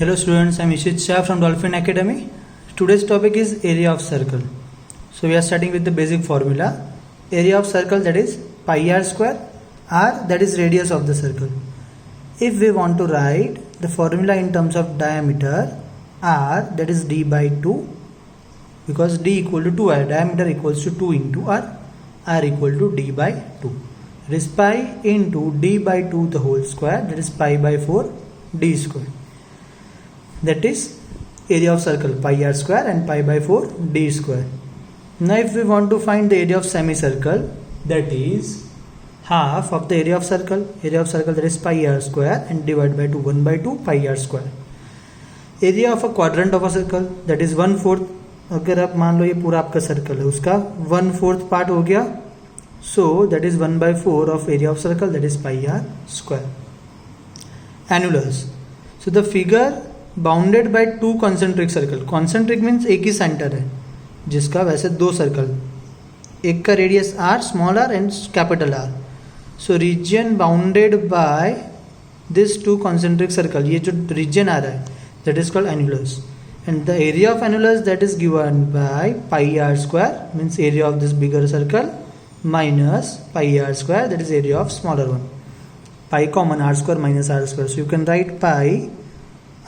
Hello students, I am Ishit Shah from Dolphin Academy. Today's topic is area of circle. So we are starting with the basic formula. Area of circle, that is pi r square, r that is radius of the circle. If we want to write the formula in terms of diameter, r that is d by 2, because d equal to 2r, diameter equals to 2 into r equal to d by 2. It is pi into d by 2 the whole square, that is pi by 4 d square. That is area of circle, pi r square and pi by 4 d square. Now if we want to find the area of semicircle, that is half of the area of circle that is pi r square and divided by 2, 1 by 2 pi r square. Area of a quadrant of a circle, that is 1/4. अगर आप मान लो ये पूरा आपका circle है, उसका 1/4 part हो गया, so that is 1/4 of area of circle, that is pi r square. Annulus. So the figure bounded by two concentric circle. Concentric means एक ही सेंटर है जिसका वैसे दो सर्कल, एक का radius R, small R and capital R. So region bounded by this two concentric circle, ये जो रीजन आ रहा है that is called annulus. And the area of annulus that is given by pi are square, means area of this bigger circle, minus pi are square that is area of smaller one. Pi common, R square minus are square, so you can write pi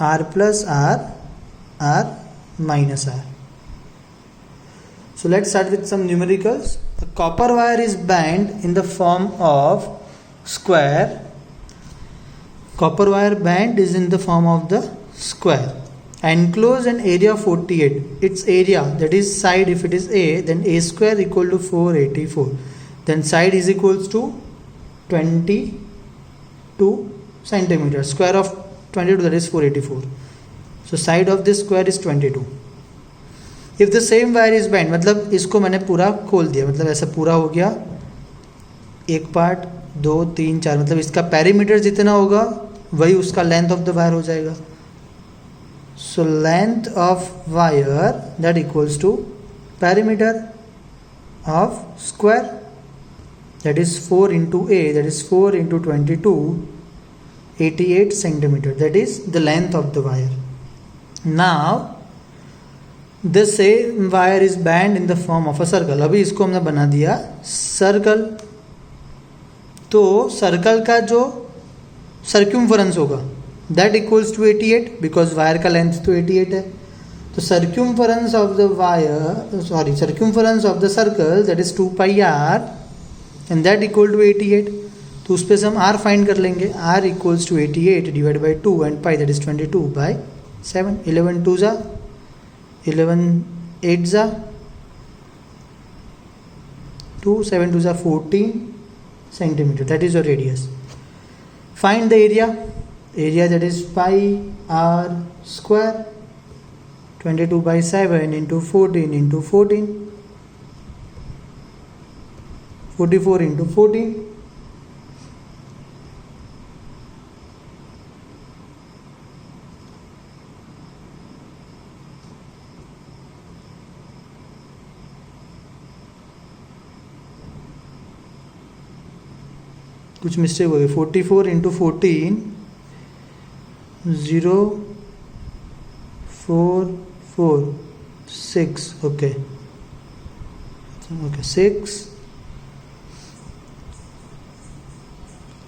r plus r minus r. So let's start with some numericals. The copper wire is bent in the form of square. Copper wire band is in the form of the square. Enclose an area of 48. Its area, that is side, if it is a, then a square equal to 484. Then side is equals to 22 centimeters. Square of 22, that is 484. So side of this square is 22. If the same wire is bent, मतलब इसको मैंने पूरा खोल दिया, मतलब ऐसा पूरा हो गया, एक पार्ट 2 3 4, मतलब इसका पेरीमीटर जितना होगा वही उसका लेंथ ऑफ द वायर हो जाएगा. So length of wire that equals to perimeter of square, that is 4 into a, that is 4 into 22, 88 centimeter, that is the length of the wire. Now the same wire is bent in the form of a circle. अभी इसको हमने बना दिया circle, तो circle का जो सर्क्यूमफरेंस होगा that equals to 88, because wire का लेंथ तो 88 है. तो circumference of the wire, circumference of the circle that is 2 pi r and that equal to 88. तो उस पर से हम r फाइंड कर लेंगे. r equals to 88 divide by 2 and pi that is 22 by 7. 11 2 जा 11 8 जा 2, 7 2 जा 14 centimetre, that is your radius. Find the area. Area that is pi r square 22 by 7 into 14 into 14, 44 into 14. कुछ मिस्टेक हो गई. 44 into 14, 0 4 4 6, okay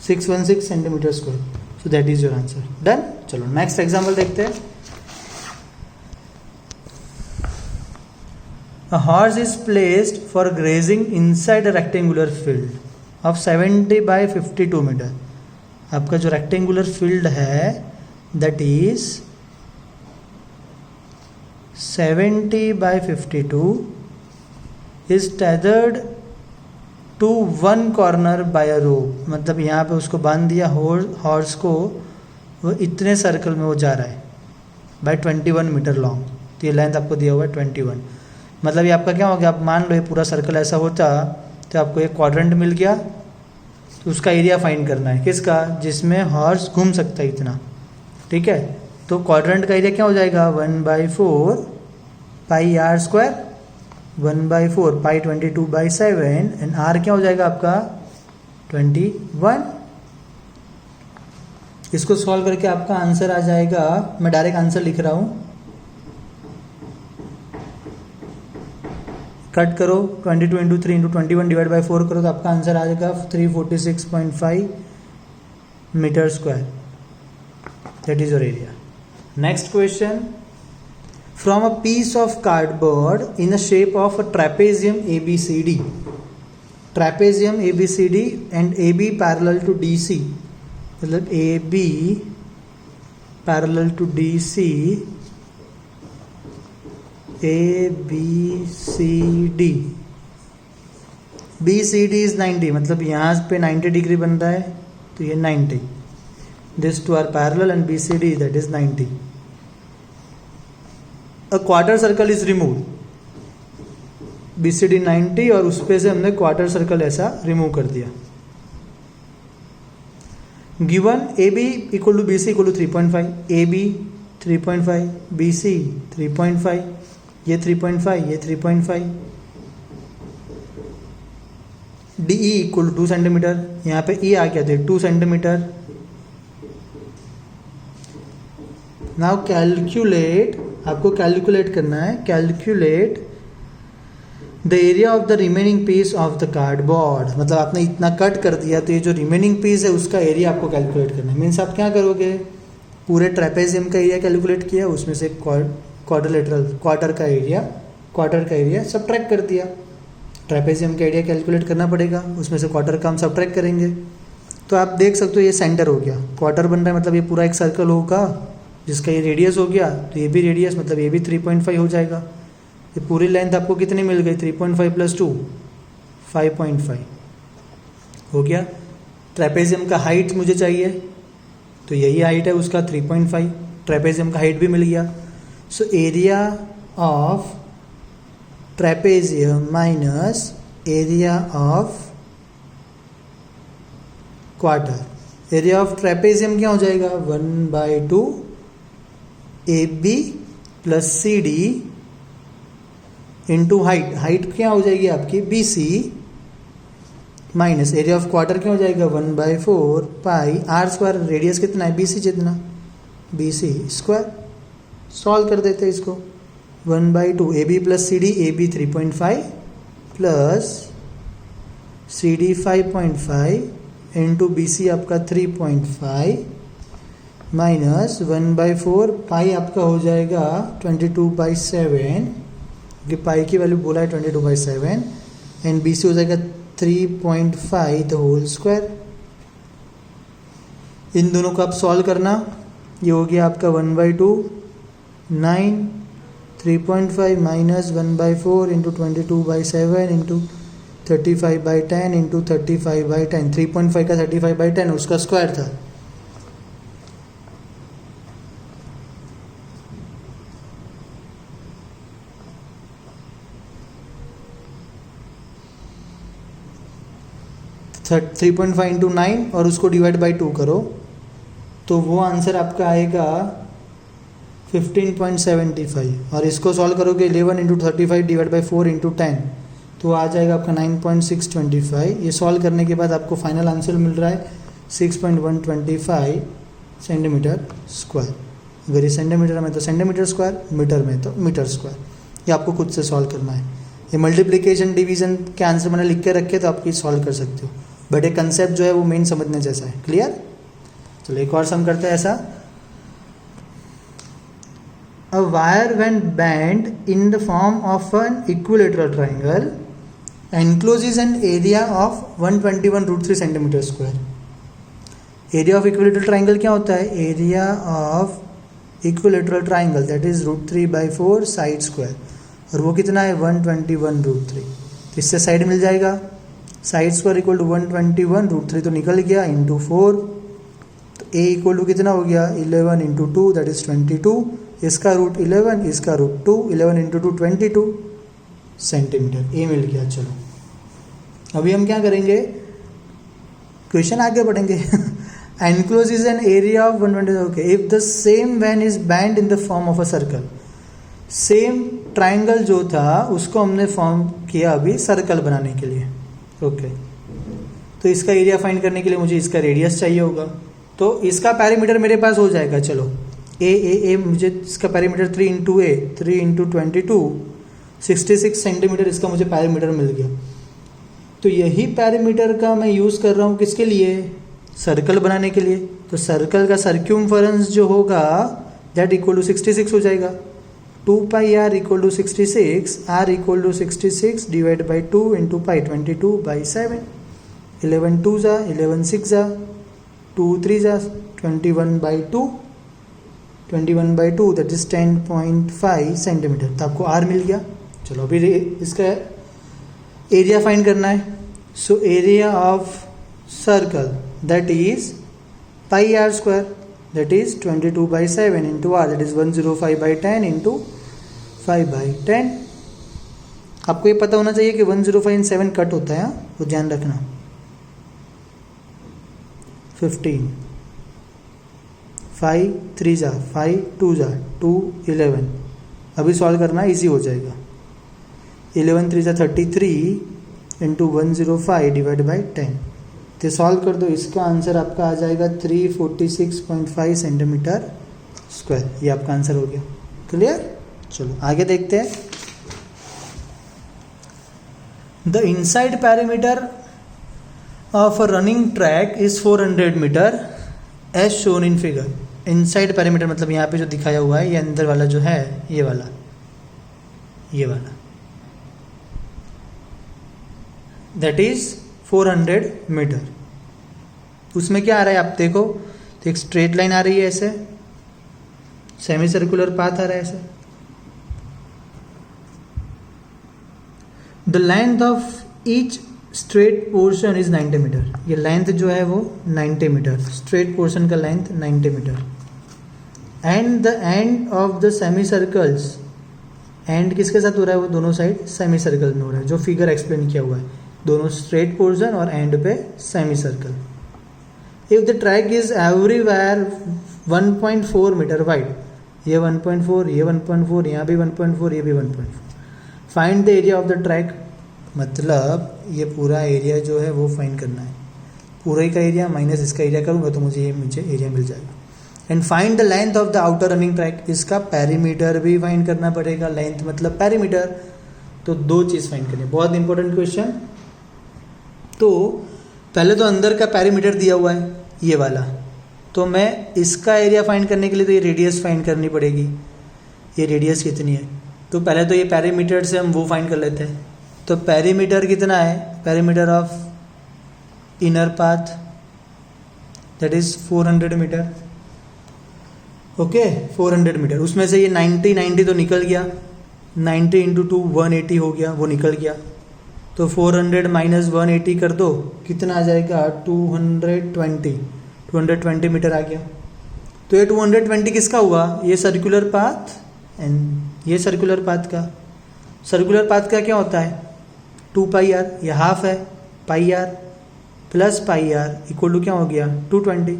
616 centimetre square. So that is your answer. Done. चलो next example देखते हैं. A horse is placed for grazing inside a rectangular field of 70 by 52 metre. आपका जो rectangular field है that is 70 by 52 is tethered to one corner by a rope. मतलब यहाँ पे उसको बांध दिया हॉर्स को, वो इतने सर्कल में वो जा रहा है बाय 21 मीटर लॉन्ग. तो ये लेंथ आपको दिया हुआ है 21. मतलब ये आपका क्या हो गया, आप मान लो ये पूरा सर्कल ऐसा होता तो आपको एक क्वाड्रेंट मिल गया. तो उसका एरिया फाइंड करना है, किसका, जिसमें हॉर्स घूम सकता है इतना. ठीक है, तो क्वाड्रेंट का एरिया क्या हो जाएगा, 1/4 pi are square, 1/4 pi 22 by 7 and r क्या हो जाएगा आपका 21. इसको सॉल्व करके आपका आंसर आ जाएगा, मैं डायरेक्ट आंसर लिख रहा हूँ, कट करो 22 इंटू 3 इंटू 21 डिवाइड बाई 4 करो तो आपका आंसर आ जाएगा 346.5 metre square. That is your area. Next question. From a piece of cardboard in the shape of a trapezium ABCD. Trapezium ABCD and AB parallel to DC. मतलब AB parallel to DC, ABCD. BCD is 90, मतलब यहाँ पे 90 degree बन रहा है तो ये 90. This two are parallel and BCD that is 90. A quarter circle is remove. BCD 90 और उस पे से हमने क्वार्टर सर्कल ऐसा रिमूव कर दिया. Given AB equal to BC equal to 3.5, AB 3.5, BC 3.5, ये 3.5, ये 3.5. DE equal to 2 centimetre. यहाँ पे E आ गया तो 2 सेंटीमीटर. नाउ कैलकुलेट, आपको कैलकुलेट करना है, calculate the area of the remaining piece of the cardboard. मतलब आपने इतना कट कर दिया तो ये जो रिमेनिंग पीस है उसका एरिया आपको कैलकुलेट करना है. मीन्स आप क्या करोगे, पूरे ट्रेपेजियम का एरिया कैलकुलेट किया, उसमें से क्वाड्रिलेटरल क्वार्टर का एरिया सबट्रैक्ट कर दिया. ट्रेपेजियम का एरिया कैलकुलेट करना पड़ेगा, उसमें से क्वार्टर का हम सबट्रैक्ट करेंगे. तो आप देख सकते हो ये सेंटर हो गया, क्वार्टर बन रहा है मतलब ये पूरा एक सर्कल होगा जिसका ये रेडियस हो गया, तो ये भी रेडियस मतलब ये भी 3.5 हो जाएगा. ये पूरी लेंथ आपको कितनी मिल गई, 3.5 प्लस 2 5.5 हो गया. ट्रेपेजियम का हाइट मुझे चाहिए तो यही हाइट है उसका 3.5. ट्रेपेजियम का हाइट भी मिल गया. सो area of trapezium minus area of quarter. Area of trapezium क्या हो जाएगा, 1/2 AB plus CD into height. Height क्या हो जाएगी आपकी BC minus area of quarter क्या हो जाएगा 1/4 पाई R स्क्वायर. रेडियस कितना है BC जितना, BC स्क्वायर. सॉल्व कर देते हैं इसको. 1/2 AB plus CD, AB 3.5 plus CD 5.5 into BC आपका 3.5 माइनस 1/4 पाई आपका हो जाएगा 22/7. ये पाई की वैल्यू बोला है 22/7 एंड BC हो जाएगा 3.5 द होल स्क्वायर. इन दोनों को आप सॉल्व करना. ये हो गया आपका 1/2 9, 3.5 माइनस 1/4 इंटू 22/7 इंटू 35/10 इंटू 35/10. 3.5 का 35/10 उसका स्क्वायर था. तो 3.5 इंटू 9 और उसको डिवाइड बाई 2 करो तो वो आंसर आपका आएगा 15.75. और इसको सॉल्व करोगे 11 इंटू 35 डिवाइड बाई 4 इंटू 10 तो आ जाएगा आपका 9.625. ये सॉल्व करने के बाद आपको फाइनल आंसर मिल रहा है 6.125 सेंटीमीटर स्क्वायर. अगर ये सेंटीमीटर में तो सेंटीमीटर स्क्वायर, मीटर में तो मीटर स्क्वायर. ये आपको खुद से सॉल्व करना है. ये मल्टीप्लिकेशन डिवीजन के आंसर मैंने लिख के रखे तो आप ये सॉल्व कर सकते हो, बट ये कंसेप्ट जो है वो मेन समझने जैसा है. क्लियर. चलो एक और सम करते हैं ऐसा. A wire when bent in the form of an equilateral triangle encloses an area of 121√3 centimeter square. Area of equilateral triangle क्या होता है, area of equilateral triangle that is √3/4 side square. और वो कितना है 121√3. तो इससे साइड मिल जाएगा. साइड स्क्वायर इक्वल टू 121√3 तो निकल गया इंटू 4. तो A इक्वल टू कितना हो गया 11 इंटू 2 दैट इज 22. इसका रूट 11, इसका रूट 2. 11 into 2 22 centimetre. ए मिल गया. चलो अभी हम क्या करेंगे, क्वेश्चन आगे बढ़ेंगे. Enclose is an area of 120. Okay, if the same wire is bent in the form of a circle. Same triangle जो था उसको हमने फॉर्म किया अभी सर्कल बनाने के लिए. ओके, तो इसका एरिया फाइंड करने के लिए मुझे इसका रेडियस चाहिए होगा. तो तो इसका पैरामीटर मेरे पास हो जाएगा, चलो ए मुझे इसका पैरामीटर 3 इंटू ए 3 इंटू 22 66 सेंटीमीटर इसका मुझे पैरामीटर मिल गया। तो यही पैरामीटर का मैं यूज़ कर रहा हूँ किसके लिए, सर्कल बनाने के लिए। तो सर्कल का सर्क्यूमफरेंस जो होगा दैट इक्वल टू 66 हो जाएगा। 2 pi r equal to 66, r equal to 66 divide by 2 into pi 22/7। 11 2 जा 11 6 जा 2 3 जा 21/2 दैट इज 10.5 सेंटीमीटर। तो आपको आर मिल गया। चलो अभी इसका एरिया फाइंड करना है। So area of circle that is pi are square that is 22/7 into R that is 105/10 into 5/10। आपको ये पता होना चाहिए कि 105 एंड 7 कट होता है, तो ध्यान रखना। 15 5 3 जा 5 2 जा 2 11। अभी सॉल्व करना इजी हो जाएगा। 11 3 जा 33 इंटू 105 डिवाइड बाई 10। तो सॉल्व कर दो, इसका आंसर आपका आ जाएगा 346.5 सेंटीमीटर स्क्वायर। ये आपका आंसर हो गया। क्लियर? चलो आगे देखते हैं। The inside parameter of a running track is 400 metre as shown in figure. Inside parameter मतलब यहाँ पे जो दिखाया हुआ है, ये अंदर वाला जो है, ये वाला दैट इज 400 मीटर। उसमें क्या आ रहा है आप देखो, तो एक स्ट्रेट लाइन आ रही है ऐसे, सेमी सर्कुलर पाथ आ रहा है ऐसे। The length of each straight portion is 90 metre. ये लेंथ जो है वो 90 मीटर, स्ट्रेट पोर्शन का length 90 metre. And the end of the semi circles, end किसके साथ हो रहा है, वो दोनों साइड सेमी सर्कल में हो रहा है, जो फिगर एक्सप्लेन किया हुआ है, दोनों स्ट्रेट पोर्शन और एंड पे semi circle. If the track is everywhere 1.4 metre wide, ये 1.4, ये 1.4, यहाँ भी 1.4, ये भी 1.4, find the area of the track. मतलब ये पूरा एरिया जो है वो फाइंड करना है। पूरे का एरिया माइनस इसका एरिया करूँगा तो मुझे एरिया मिल जाएगा। And find the length of the outer running track. इसका पैरीमीटर भी फाइंड करना पड़ेगा। लेंथ मतलब पैरीमीटर, तो दो चीज़ फाइंड करनी है। बहुत इंपॉर्टेंट क्वेश्चन। तो पहले तो अंदर का पैरीमीटर दिया हुआ है ये वाला, तो मैं इसका एरिया फाइंड करने के लिए तो ये रेडियस फाइंड करनी पड़ेगी। ये रेडियस कितनी है, तो पहले तो ये पैरीमीटर से हम वो फाइंड कर लेते हैं। तो पैरीमीटर कितना है, perimeter of inner path that is 400 metre. Okay 400 metre. उसमें से ये 90 तो निकल गया, 90 इंटू 2 180 हो गया, वो निकल गया। तो 400 माइनस 180 कर दो, कितना आ जाएगा 220 मीटर आ गया। तो ये 220 किसका हुआ, ये सर्कुलर पाथ एंड ये सर्कुलर पाथ का। सर्कुलर पाथ का क्या होता है 2 पाई आर, ये हाफ है, pi r plus pi r equal to क्या हो गया 220।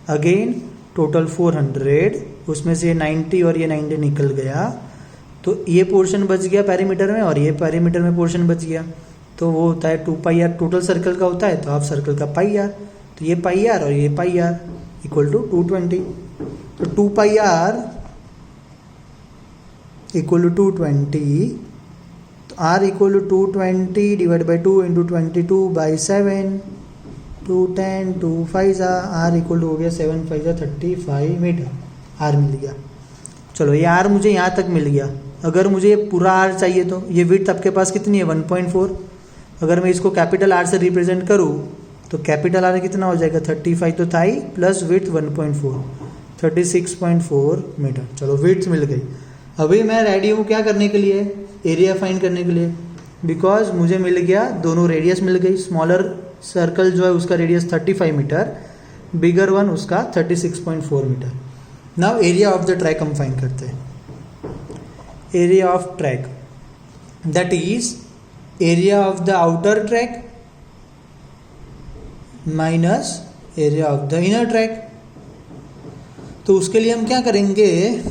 अगेन टोटल 400, उसमें से 90 और ये 90 निकल गया, तो ये पोर्शन बच गया पैरीमीटर में और ये पैरीमीटर में पोर्शन बच गया। तो वो होता है 2 पाई आर, टोटल सर्कल का होता है तो हाफ सर्कल का पाई आर। तो ये पाई आर और ये पाई आर इक्वल टू 220। तो 2 पाई आर इक्वल टू 220, तो R equal to 220 divide by 2 into 22/7, 210 2 5 R equal to हो गया 7 5 35 मीटर। आर मिल गया। चलो ये आर मुझे यहाँ तक मिल गया। अगर मुझे ये पूरा आर चाहिए तो ये विड्थ आपके पास कितनी है 1.4। अगर मैं इसको कैपिटल आर से रिप्रेजेंट करूँ तो कैपिटल आर कितना हो जाएगा 35 तो थाई प्लस विड्थ 1.4 36.4 मीटर। चलो विड्थ मिल गई। अभी मैं रेडी हूँ क्या करने के लिए, एरिया फाइंड करने के लिए, बिकॉज मुझे मिल गया दोनों रेडियस मिल गई। स्मॉलर सर्कल जो है उसका रेडियस 35 मीटर, बिगर वन उसका 36.4 metre. Now area of the track हम फाइंड करते हैं। Area of track that is area of the outer track minus area of the inner track. तो उसके लिए हम क्या करेंगे,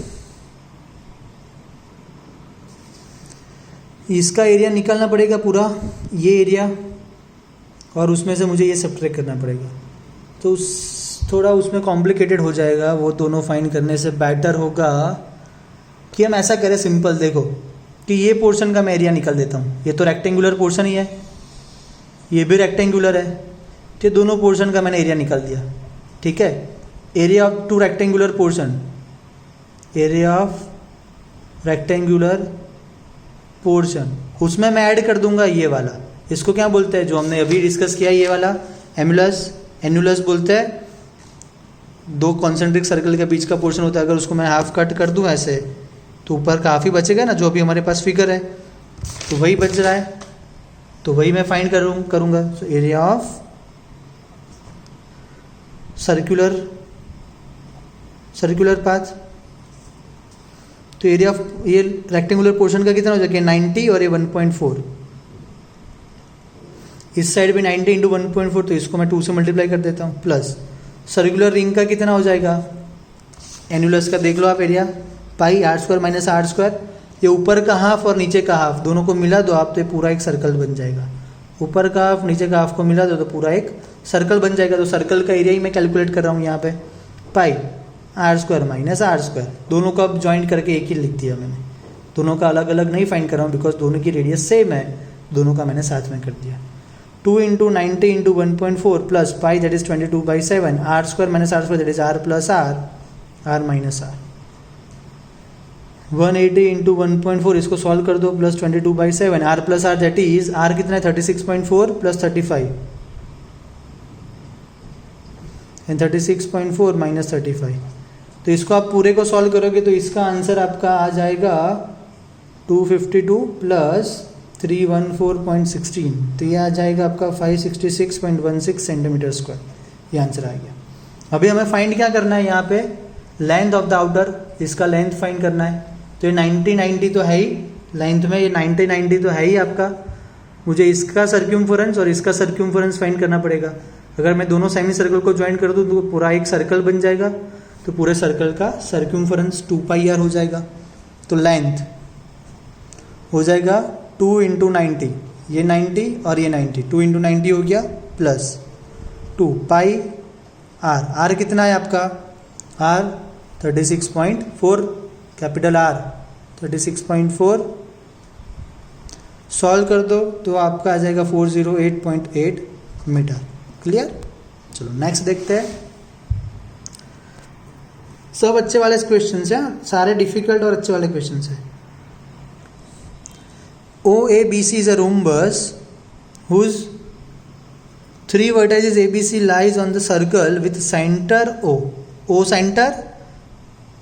इसका एरिया निकालना पड़ेगा पूरा, ये एरिया, और उसमें से मुझे ये सब्ट्रैक्ट करना पड़ेगा। तो थोड़ा उसमें कॉम्प्लिकेटेड हो जाएगा, वो दोनों फाइंड करने से बेटर होगा कि हम ऐसा करें सिंपल। देखो कि ये पोर्शन का मैं एरिया निकाल देता हूँ, ये तो रेक्टेंगुलर पोर्शन ही है, ये भी रेक्टेंगुलर है, तो ये दोनों पोर्शन का मैंने एरिया निकाल दिया। ठीक है, area of two rectangular portion, area of rectangular portion, उसमें मैं ऐड कर दूंगा ये वाला, इसको क्या बोलते हैं जो हमने अभी डिस्कस किया, ये वाला एमुलस, एनुलस बोलते हैं। दो कॉन्सेंट्रिक सर्कल के बीच का पोर्शन होता है, अगर उसको मैं हाफ कट कर दूं ऐसे तो ऊपर काफ़ी बचेगा ना, जो अभी हमारे पास फिगर है तो वही बच रहा है, तो वही मैं फाइंड करूंगा। सो एरिया ऑफ सर्कुलर पाथ, तो एरिया ऑफ ये रेक्टेंगुलर पोर्शन का कितना हो जाएगा 90 और ये 1.4, इस साइड भी 90 इंटू 1.4, तो इसको मैं 2 से मल्टीप्लाई कर देता हूँ, प्लस सर्कुलर रिंग का कितना हो जाएगा, एनुलस का देख लो आप area, pi are square minus are square, ये ऊपर का हाफ और नीचे का हाफ दोनों को मिला दो आप तो पूरा एक सर्कल बन जाएगा, ऊपर का हाफ नीचे का हाफ को मिला दो तो पूरा एक सर्कल बन जाएगा। तो सर्कल का एरिया ही मैं कैलकुलेट कर रहा हूँ यहाँ पे, pi are square minus are square, दोनों को अब ज्वाइंट करके एक ही लिख दिया मैंने, दोनों का अलग अलग नहीं फाइंड कर रहा हूँ बिकॉज दोनों की रेडियस सेम है, दोनों का मैंने साथ में कर दिया। 2 into 90 into 1.4 plus pi that is 22/7, R square minus are square that is R plus R minus R, 180 into 1.4 इसको सॉल्व कर दो, plus 22/7, R plus R that is R कितना है 36.4 प्लस 35 एंड 36.4 माइनस 35, तो इसको आप पूरे को सॉल्व करोगे तो इसका आंसर आपका आ जाएगा 252 प्लस 314.16, तो ये आ जाएगा आपका 566.16 सेंटीमीटर स्क्वायर, ये आंसर आ गया। अभी हमें फाइंड क्या करना है यहाँ पे, लेंथ ऑफ द आउटर, इसका लेंथ फाइंड करना है। तो ये 90 तो है ही लेंथ में, ये 90 तो है ही आपका, मुझे इसका सर्क्यूम्फरेंस और इसका सर्क्यूम्फरेंस फाइंड करना पड़ेगा। अगर मैं दोनों सेमी सर्कल को ज्वाइन कर दूँ तो पूरा एक सर्कल बन जाएगा, तो पूरे सर्कल का सर्क्यूम्फरेंस 2πr हो जाएगा। तो लेंथ हो जाएगा 2 इंटू 90, ये 90 और ये 90, 2 इंटू 90 हो गया प्लस 2 पाई आर, आर कितना है आपका, आर 36.4, कैपिटल आर 36.4, सॉल्व कर दो तो आपका आ जाएगा 408.8 मीटर। क्लियर, चलो नेक्स्ट देखते हैं। सब अच्छे वाले क्वेश्चन हैं, सारे डिफिकल्ट और अच्छे वाले क्वेश्चन हैं। OABC is a rhombus whose 3 vertices ABC lies on the circle with center O. O center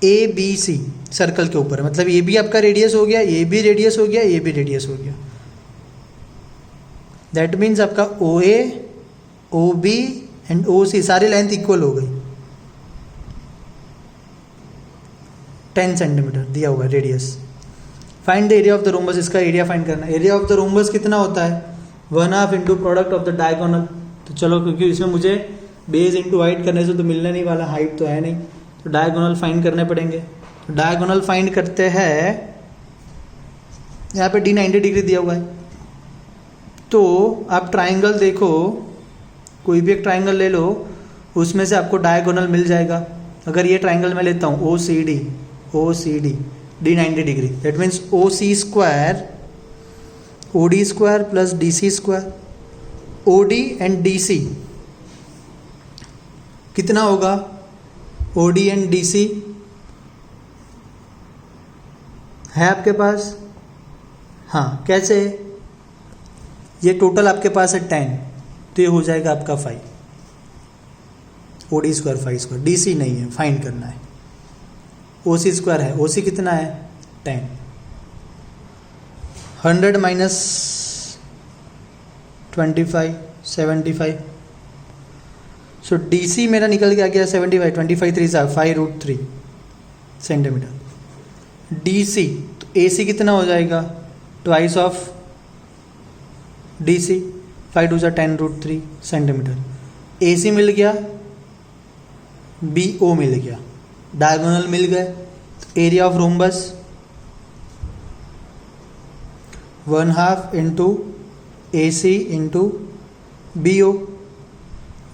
ABC circle के ऊपर, मतलब ये भी आपका रेडियस हो गया, ये भी रेडियस हो गया, ये भी रेडियस हो गया। दैट मीन्स आपका OA, OB एंड OC सारी लेंथ इक्वल हो गई, 10 सेंटीमीटर दिया हुआ radius. Find the area of the rhombus, इसका एरिया फाइंड करना है। एरिया ऑफ द रोम्बस कितना होता है, 1/2 into product of the diagonal. तो चलो, क्योंकि इसमें मुझे बेस इंटू हाइट करने से तो मिलने नहीं वाला, हाइट तो है नहीं, तो डायगोनल फाइंड करने पड़ेंगे। तो डायगोनल फाइंड करते हैं, यहाँ पे D 90 डिग्री दिया हुआ है, तो आप ट्राइंगल देखो, कोई भी एक ट्राइंगल ले लो, उसमें से आपको डायगोनल मिल जाएगा। अगर ये ट्राइंगल मैं लेता हूँ OCD D 90 degree, that means OC square OD square plus DC square, OD and DC कितना होगा, OD एंड DC है आपके पास, हाँ कैसे, ये टोटल आपके पास है 10, तो ये हो जाएगा आपका 5, OD स्क्वायर 5 स्क्वायर, DC नहीं है, फाइंड करना है। OC स्क्वायर है, OC कितना है 10, 100 माइनस 25 75, सो DC मेरा निकल के आ गया 75, 25 3 5√3 सेंटीमीटर। DC तो AC कितना हो जाएगा, twice of DC, 5 2 10√3 centimetre. AC मिल गया, BO मिल गया, डायगोनल मिल गए। Area of rhombus 1/2 into AC into BO,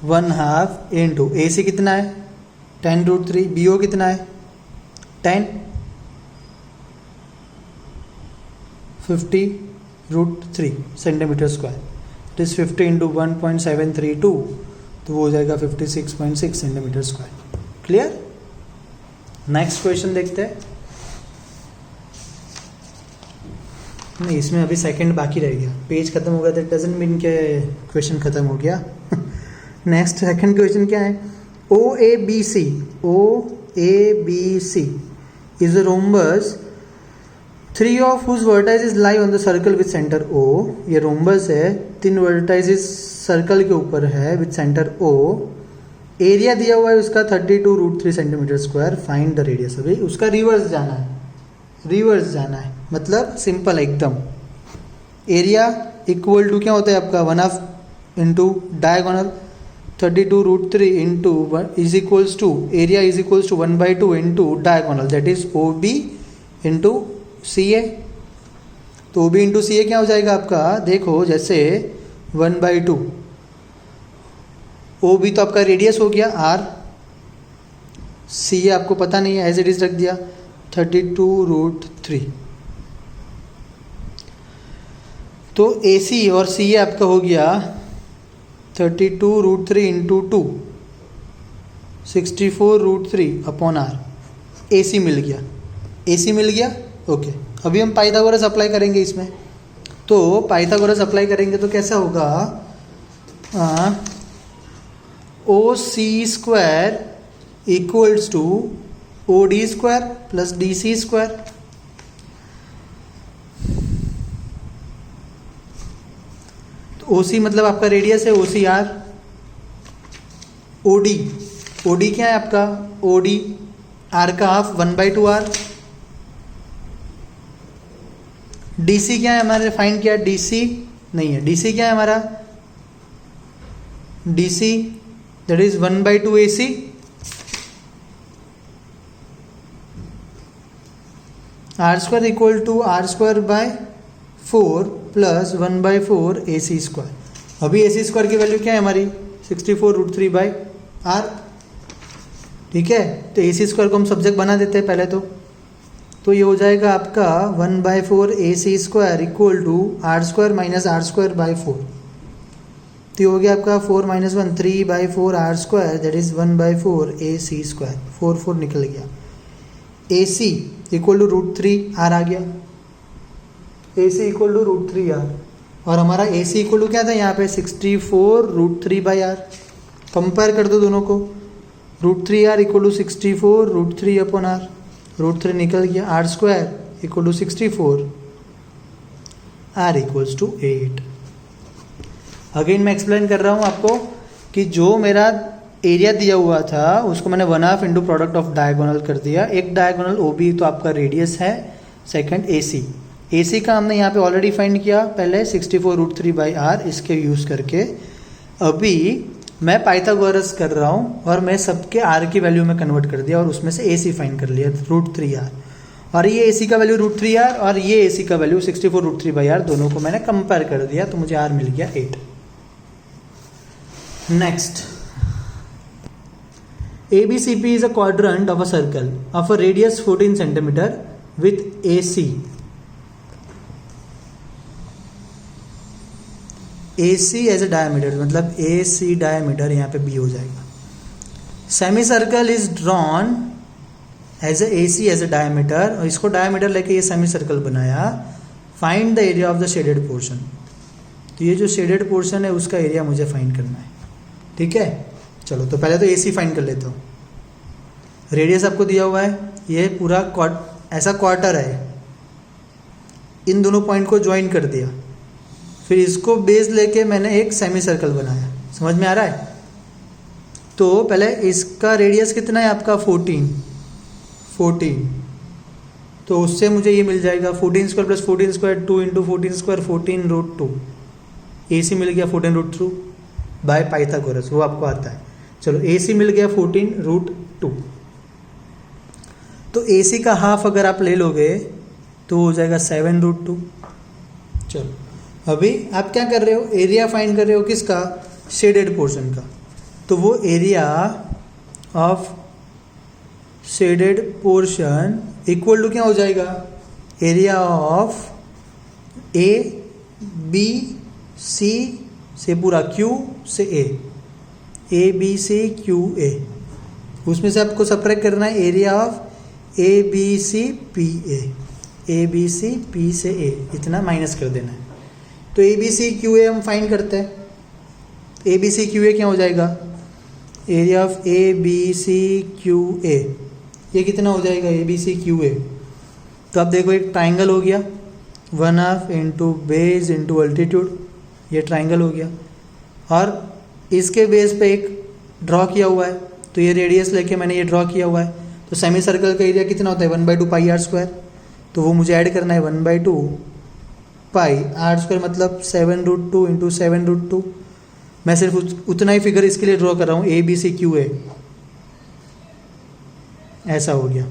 1/2 into A C कितना है 10√3, बी ओ कितना है 10, 50√3 centimetre square, it is 50 into 1.732, तो वो हो जाएगा 56.6 centimetre square. Clear. Next question देखते हैं। नहीं, इसमें अभी सेकंड बाकी रह गया, पेज खत्म हो गया तो डजंट मीन के क्वेश्चन खत्म हो गया। नेक्स्ट सेकंड क्वेश्चन क्या है, O A B C is a rhombus 3 of whose vertices lie on the circle with center O। ये रोम्बस है, 3 वर्टाइसिस सर्कल के ऊपर है विथ सेंटर O। एरिया दिया हुआ है उसका 32√3 centimetre square, find the radius. अभी उसका रिवर्स जाना है, मतलब सिंपल एकदम। एरिया इक्वल टू क्या होता है आपका 1/2 into diagonal 32√3 into is equals to area is equals to 1/2 into diagonal, that is O B into C A. तो ओ बी इंटू सी ए क्या हो जाएगा आपका, देखो जैसे 1/2, ओ बी तो आपका रेडियस हो गया आर, सी ए आपको पता नहीं है एज इट इज रख दिया 32√3। तो ए सी और सी ए आपका हो गया 32√3 इंटू 2 64√3 अपॉन आर। ए सी मिल गया। ओके, अभी हम पाइथागोरस अप्लाई करेंगे इसमें। तो पाइथागोरस अप्लाई करेंगे तो कैसा होगा, O C square equals to O D square plus D C square. तो ओ सी मतलब आपका रेडियस है, ओ सी आर। ओ डी क्या है आपका, ओ डी आर का हाफ 1/2 आर। डीसी क्या है हमारे, फाइंड किया, डीसी नहीं है, डीसी क्या है हमारा, DC that is 1/2 AC। R square equal to R square by 4 plus 1/4 AC square. अभी AC स्क्वायर की वैल्यू क्या है हमारी 64√3 बाई आर। ठीक है, तो AC स्क्वायर को हम सब्जेक्ट बना देते हैं पहले तो ये हो जाएगा आपका 1/4 AC square equal to R square minus are square by 4। तो ये हो गया आपका 4 - 1 3/4 R square, that is 1/4 AC square. 4 निकल गया। AC इक्वल टू √3 आर आ गया, AC इक्वल टू √3 आर। और हमारा AC इक्वल टू क्या था यहाँ पे 64√3 बाई आर। कंपेयर कर दो दोनों को, √3 R equal to 64√3 upon R. √3 निकल गया, R square equal to 64, R equals to 8। Again मैं एक्सप्लेन कर रहा हूँ आपको कि जो मेरा एरिया दिया हुआ था उसको मैंने 1/2 इंटू प्रोडक्ट ऑफ डायगोनल कर दिया। एक डायगोनल ओ बी तो आपका रेडियस है, सेकंड ए सी का हमने यहाँ पे ऑलरेडी फाइंड किया पहले 64√3 बाई आर, इसके यूज़ करके। अभी मैं पाइथागोरस कर रहा हूँ और मैं सबके आर की वैल्यू में कन्वर्ट कर दिया और उसमें से ए सी फाइंड कर लिया √3 आर। और ये ए सी का वैल्यू √3 आर और ये ए सी का वैल्यू 64√3 बाई आर, दोनों को मैंने कंपेयर कर दिया तो मुझे आर मिल गया 8। Next, ABCP is a quadrant of a circle of a radius 14 centimeter with AC as a diameter, मतलब AC diameter यहाँ पे B हो जाएगा। Semi circle is drawn as AC as a diameter, और इसको diameter लेके ये सेमी सर्कल बनाया। Find the area of the shaded portion. तो ये जो शेडेड पोर्शन है उसका एरिया मुझे फाइंड करना है। ठीक है, चलो तो पहले तो AC फाइंड कर लेता हूँ। रेडियस आपको दिया हुआ है, ये पूरा ऐसा क्वार्टर है, इन दोनों पॉइंट को ज्वाइन कर दिया, फिर इसको बेस लेके मैंने एक सेमी सर्कल बनाया। समझ में आ रहा है? तो पहले इसका रेडियस कितना है आपका 14, तो उससे मुझे ये मिल जाएगा 14 square plus 14 square 2 into 14 square 14√2। AC मिल गया 14√2 बाय पाइथागोरस, वो आपको आता है। चलो AC मिल गया 14√2। तो AC का हाफ अगर आप ले लोगे तो हो जाएगा 7√2। चलो अभी आप क्या कर रहे हो, एरिया फाइंड कर रहे हो किसका, शेडेड पोर्शन का। तो वो area of shaded portion equal to क्या हो जाएगा, area of A B C से पूरा क्यू से ए बी सी क्यू ए, उसमें से आपको सब्ट्रैक्ट करना है area of A B C P A B C P से ए, इतना माइनस कर देना है। तो ए बी सी क्यू ए हम फाइंड करते हैं। ए बी सी क्यू ए क्या हो जाएगा, area of A B C Q A, ये कितना हो जाएगा ए बी सी क्यू ए। तो अब देखो एक ट्राइंगल हो गया, 1/2 इंटू बेस इंटू अल्टीट्यूड, ये ट्राइंगल हो गया, और इसके बेस पे एक ड्रॉ किया हुआ है, तो ये रेडियस लेके मैंने ये ड्रॉ किया हुआ है। तो सेमी सर्कल का एरिया कितना होता है 1/2 पाई आर स्क्वायर, तो वो मुझे ऐड करना है 1/2 पाई आर स्क्वायर, मतलब 7√2 इंटू 7√2। मैं सिर्फ उतना ही फिगर इसके लिए ड्रॉ कर रहा हूँ, ए बी सी क्यू ए, ऐसा हो गया।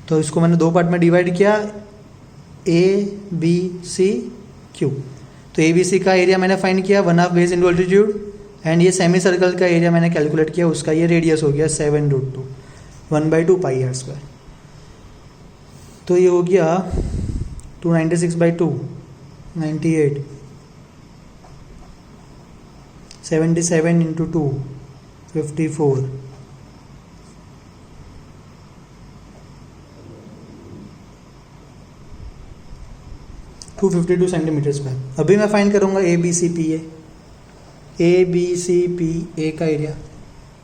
तो इसको मैंने 2 पार्ट में डिवाइड किया, ए बी सी क्यू। तो ए बी सी का एरिया मैंने फाइंड किया 1/2 बेस इंटू अल्टीट्यूड, एंड ये सेमी सर्कल का एरिया मैंने कैलकुलेट किया, उसका ये रेडियस हो गया 7√2, 1/2 पाई आर स्क्वायर। तो ये हो गया 296/2, 98, 77 इंटू 2, 54, 252 सेंटीमीटर स्क्वायर। अभी मैं फाइंड करूँगा A B C P A B C P A का एरिया,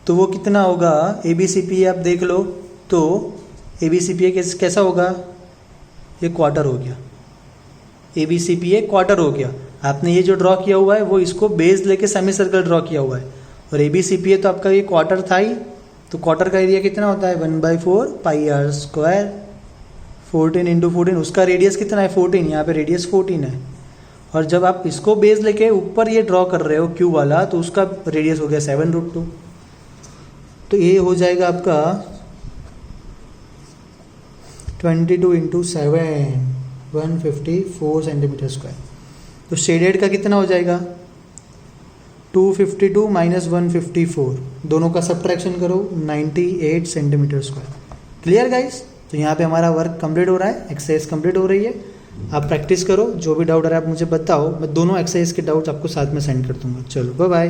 तो वो कितना होगा, ए बी सी पी आप देख लो, तो ए बी सी पी ए कैसा होगा, ये क्वार्टर हो गया, A B C P A quarter हो गया। आपने ये जो ड्रॉ किया हुआ है वो इसको बेस लेके सेमी सर्कल ड्रॉ किया हुआ है, और ए बी सी पी ए तो आपका ये क्वार्टर था ही, तो क्वार्टर का एरिया कितना होता है 1/4 पाई आर स्क्वायर, 14 इंटू 14, उसका रेडियस कितना है 14, यहाँ पे रेडियस 14 है। और जब आप इसको बेस लेके ऊपर ये ड्रॉ कर रहे हो क्यू वाला, तो उसका रेडियस हो गया 7√2, तो ये हो जाएगा आपका 22 इंटू 7, 154 सेंटीमीटर स्क्वायर। तो शेडेड का कितना हो जाएगा 252 माइनस 154, दोनों का सब्ट्रैक्शन करो 98 सेंटीमीटर स्क्वायर। Clear guys? तो यहाँ पे हमारा वर्क कंप्लीट हो रहा है, एक्सरसाइज कंप्लीट हो रही है। आप प्रैक्टिस करो, जो भी डाउट है आप मुझे बताओ, मैं दोनों एक्सरसाइज के डाउट्स आपको साथ में सेंड कर दूंगा। चलो बाय बाय।